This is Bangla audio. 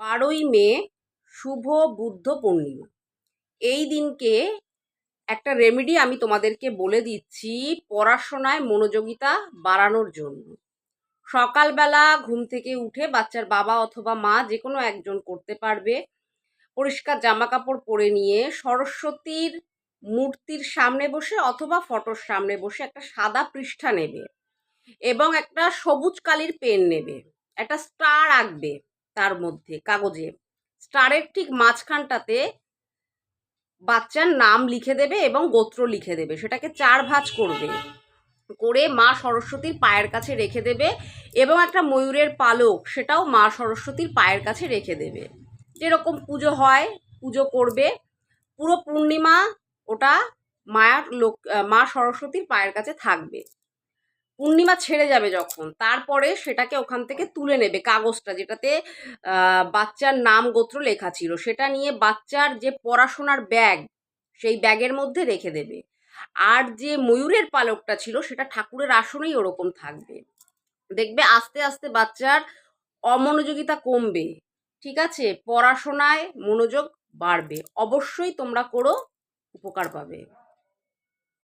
12ই মে শুভ বুদ্ধ পূর্ণিমা। এই দিনকে একটা রেমেডি আমি তোমাদেরকে বলে দিচ্ছি পড়াশোনায় মনোযোগিতা বাড়ানোর জন্য। সকালবেলা ঘুম থেকে উঠে বাচ্চার বাবা অথবা মা যে কোনো একজন করতে পারবে। পরিষ্কার জামা কাপড় পরে নিয়ে সরস্বতীর মূর্তির সামনে বসে অথবা ফটোর সামনে বসে একটা সাদা পৃষ্ঠা নেবে এবং একটা সবুজ কালির পেন নেবে, একটা স্টার আঁকবে তার মধ্যে কাগজে। স্টারের ঠিক মাঝখানটাতে বাচ্চার নাম লিখে দেবে এবং গোত্র লিখে দেবে। সেটাকে 4 ভাঁজ করবে, করে মা সরস্বতীর পায়ের কাছে রেখে দেবে এবং একটা ময়ূরের পালক সেটাও মা সরস্বতীর পায়ের কাছে রেখে দেবে। যেরকম পুজো হয় পুজো করবে। পুরো পূর্ণিমা ওটা মা সরস্বতীর পায়ের কাছে থাকবে। পূর্ণিমা ছেড়ে যাবে যখন, তারপরে সেটাকে ওখান থেকে তুলে নেবে, কাগজটা যেটাতে বাচ্চার নাম গোত্র লেখা ছিল সেটা নিয়ে বাচ্চার যে পড়াশোনার ব্যাগ সেই ব্যাগের মধ্যে রেখে দেবে। আর যে ময়ূরের পালকটা ছিল সেটা ঠাকুরের আসনেই ওরকম থাকবে। দেখবে আস্তে আস্তে বাচ্চার অমনোযোগিতা কমবে, ঠিক আছে, পড়াশোনায় মনোযোগ বাড়বে। অবশ্যই তোমরা করো, উপকার পাবে।